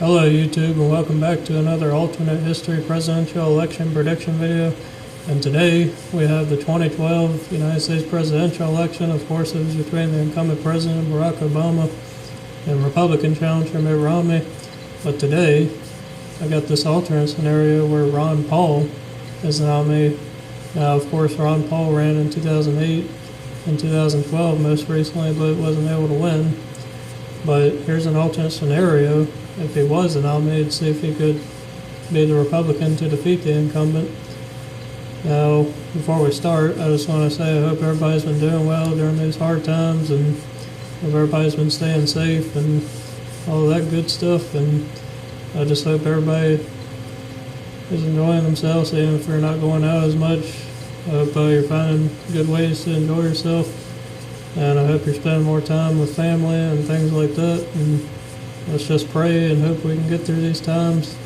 Hello YouTube, and welcome back to another alternate history presidential election prediction video. And today we have the 2012 United States presidential election. Of course, it was between the incumbent president Barack Obama and Republican challenger Mitt Romney. But today I got this alternate scenario where Ron Paul is the nominee. Now, of course, Ron Paul ran in 2008 and 2012 most recently, but wasn't able to win. But here's an alternate scenario if he was the nominee, to see if he could be the Republican to defeat the incumbent. Now, before we start, I just want to say I hope everybody's been doing well during these hard times, and hope everybody's been staying safe and all that good stuff. And I just hope everybody is enjoying themselves, even if you're not going out as much. I hope you're finding good ways to enjoy yourself, and I hope you're spending more time with family and things like that. And let's just pray and hope we can get through these times.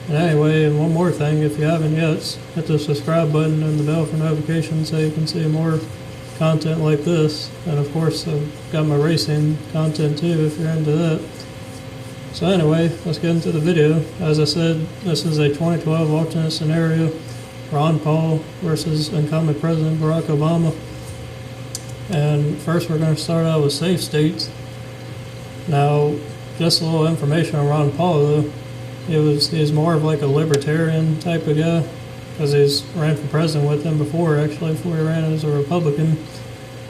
And anyway, and one more thing, if you haven't yet, hit the subscribe button and the bell for notifications so you can see more content like this. And of course, I've got my racing content too if you're into that. So anyway, let's get into the video. As I said, this is a 2012 alternate scenario. Ron Paul versus incumbent President Barack Obama. And first we're going to start out with safe states. Now, just a little information on Ron Paul though. He's more of like a libertarian type of guy, because he's ran for president with them before he ran as a Republican.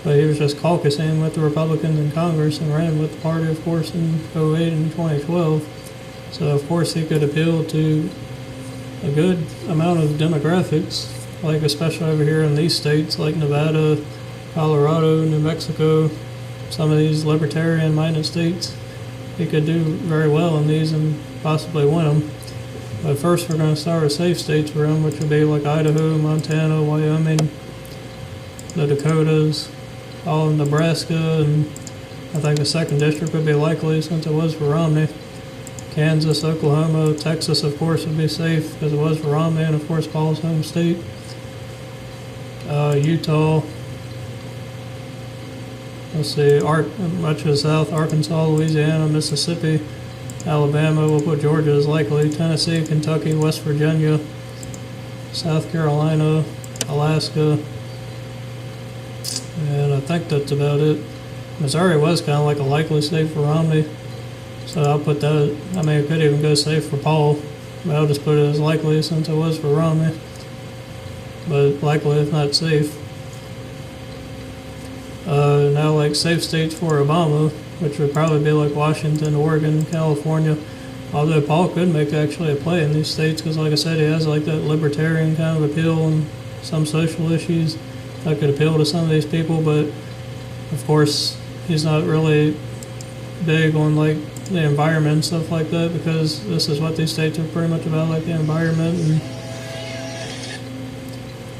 But he was just caucusing with the Republicans in Congress and ran with the party, of course, in 2008 and 2012. So of course he could appeal to a good amount of demographics, like especially over here in these states like Nevada, Colorado, New Mexico, some of these libertarian-minded states. He could do very well in these and possibly win them. But first we're going to start with safe states for him, which would be like Idaho, Montana, Wyoming, the Dakotas, all of Nebraska, and I think the 2nd district would be likely since it was for Romney. Kansas, Oklahoma, Texas, of course, would be safe because it was for Romney, and of course Paul's home state. Utah, let's see, much of the South, Arkansas, Louisiana, Mississippi, Alabama, we'll put Georgia as likely, Tennessee, Kentucky, West Virginia, South Carolina, Alaska, and I think that's about it. Missouri was kind of like a likely state for Romney, so I'll put that. I mean, it could even go safe for Paul, but I'll just put it as likely since it was for Romney, but likely if not safe. Now, like safe states for Obama, which would probably be like Washington, Oregon, California. Although Paul could make actually a play in these states, because like I said, he has like that libertarian kind of appeal and some social issues that could appeal to some of these people. But of course, he's not really big on like the environment and stuff like that, because this is what these states are pretty much about, like the environment and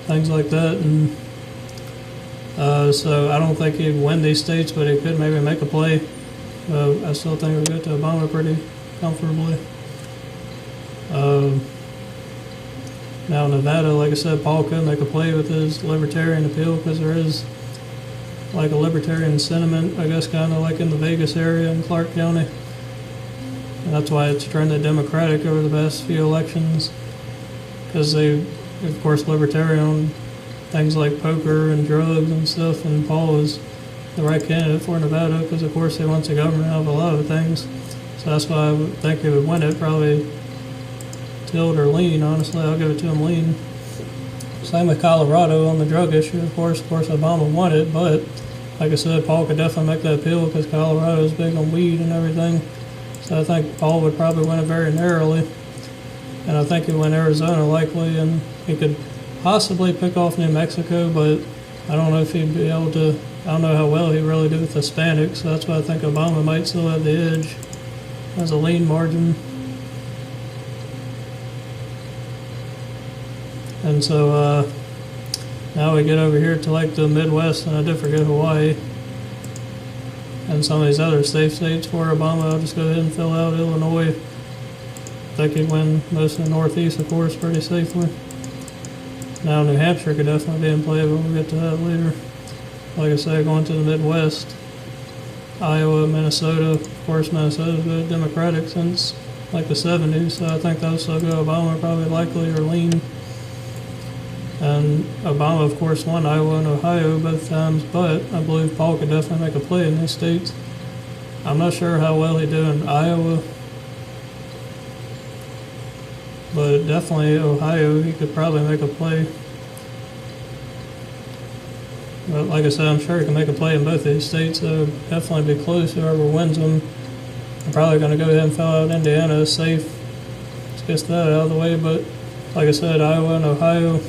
things like that. And so I don't think he'd win these states, but he could maybe make a play. I still think we'll get to Obama pretty comfortably. Now Nevada, like I said, Paul could make a play with his libertarian appeal, because there is like a libertarian sentiment, I guess, kind of like in the Vegas area in Clark County. And that's why it's trended Democratic over the past few elections, because they, of course, libertarian on things like poker and drugs and stuff, and Paul is the right candidate for Nevada, because of course he wants the government out of a lot of things. So that's why I would think he would win it, probably tilt or lean. Honestly, I'll give it to him lean. Same with Colorado on the drug issue. Of course Obama won it, but like I said, Paul could definitely make that appeal, because Colorado is big on weed and everything. So I think Paul would probably win it very narrowly, and I think he'd win Arizona likely, and he could possibly pick off New Mexico, but I don't know if he'd be able to. I don't know how well he'd really do with Hispanics, so that's why I think Obama might still have the edge as a lean margin. And so now we get over here to like the Midwest, and I did forget Hawaii and some of these other safe states for Obama. I'll just go ahead and fill out Illinois. I think he'd win most of the Northeast, of course, pretty safely. Now New Hampshire could definitely be in play, but we'll get to that later. Like I said, going to the Midwest, Iowa, Minnesota. Of course, Minnesota's been Democratic since like the 70s, so I think they'll still go Obama, probably likely, or lean. And Obama, of course, won Iowa and Ohio both times, but I believe Paul could definitely make a play in these states. I'm not sure how well he did in Iowa, but definitely Ohio, he could probably make a play. But like I said, I'm sure he can make a play in both these states, so definitely be close, whoever wins them. I'm probably going to go ahead and fill out Indiana as safe. Let's get that out of the way, but like I said, Iowa and Ohio,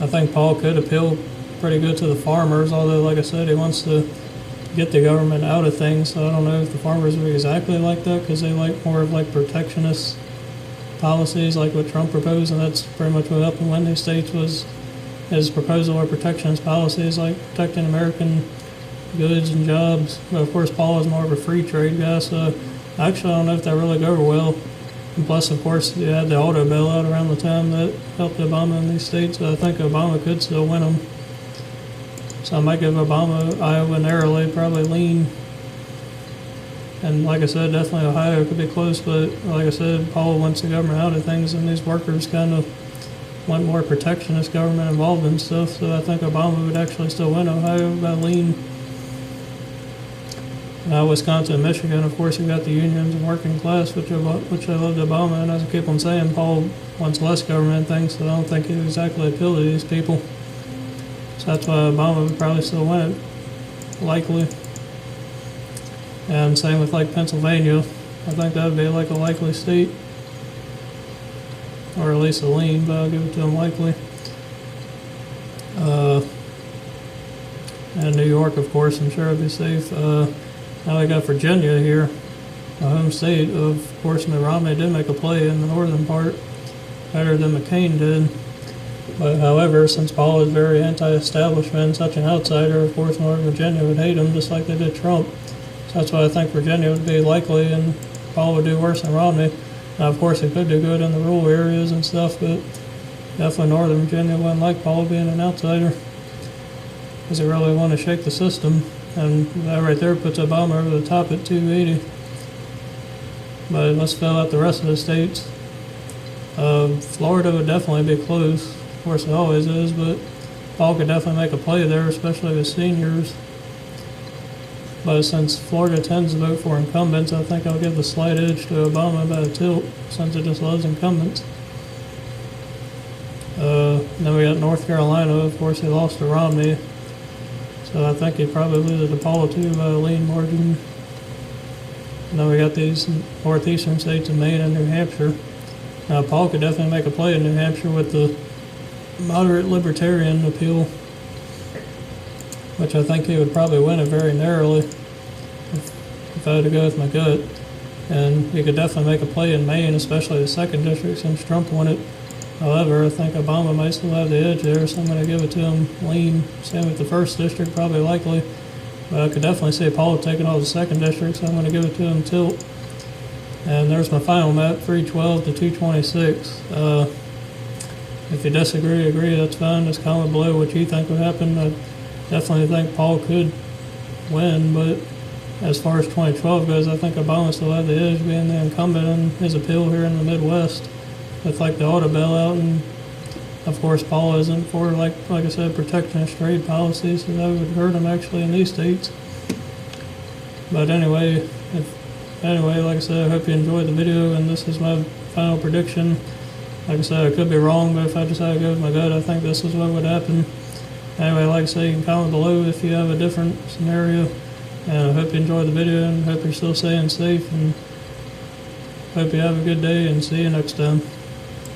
I think Paul could appeal pretty good to the farmers, although like I said, he wants to get the government out of things, so I don't know if the farmers are exactly like that, because they like more of like protectionist policies like what Trump proposed, and that's pretty much what happened when these states was his proposal or protectionist policies like protecting American goods and jobs. But of course Paul is more of a free trade guy, so actually I don't know if that really go over well. And plus of course you had the auto bailout around the time that helped Obama in these states, so I think Obama could still win them. So I might give Obama Iowa narrowly, probably lean. And like I said, definitely Ohio could be close, but like I said, Paul wants the government out of things, and these workers kind of want more protectionist government involved in stuff, so I think Obama would actually still win Ohio by lean. Now Wisconsin and Michigan, of course, you got the unions and working class, which I loved Obama, and as I keep on saying, Paul wants less government things, so I don't think he would exactly appeal to these people. So that's why Obama would probably still win it, likely. And same with like Pennsylvania, I think that would be like a likely state, or at least a lean, but I'll give it to him likely. And New York, of course, I'm sure it'd be safe. Now we got Virginia here, my home state. Of course, Mitt Romney did make a play in the northern part, better than McCain did. But however, since Paul is very anti-establishment, such an outsider, of course, Northern Virginia would hate him just like they did Trump. So that's why I think Virginia would be likely, and Paul would do worse than Romney. Now, of course, he could do good in the rural areas and stuff, but definitely Northern Virginia wouldn't like Paul being an outsider, because they really want to shake the system. And that right there puts Obama over the top at 280. But let's fill out the rest of the states. Florida would definitely be close. Of course, it always is, but Paul could definitely make a play there, especially with seniors. But since Florida tends to vote for incumbents, I think I'll give the slight edge to Obama by a tilt, since it just loves incumbents. Then we got North Carolina. Of course, he lost to Romney, so I think he'd probably lose it to Paul too by a lean margin. And then we got these northeastern states of Maine and New Hampshire. Now, Paul could definitely make a play in New Hampshire with the moderate libertarian appeal, which I think he would probably win it very narrowly if I had to go with my gut. And he could definitely make a play in Maine, especially the second district, since Trump won it. However, I think Obama might still have the edge there, so I'm going to give it to him lean. Same with the first district, probably likely. But I could definitely see Paul taking all the second district, so I'm going to give it to him tilt. And there's my final map, 312 to 226. If you disagree, agree, that's fine. Just comment below what you think would happen. I definitely think Paul could win, but as far as 2012 goes, I think Obama still had the edge, being the incumbent in his appeal here in the Midwest with like the auto bailout, and of course Paul isn't for like I said, protectionist trade policies, so that would hurt him actually in these states. But anyway, like I said, I hope you enjoyed the video, and this is my final prediction. Like I said, I could be wrong, but if I just had to go with my gut, I think this is what would happen. Anyway, like I said, you can comment below if you have a different scenario. And I hope you enjoyed the video, and hope you're still staying safe, and hope you have a good day, and see you next time.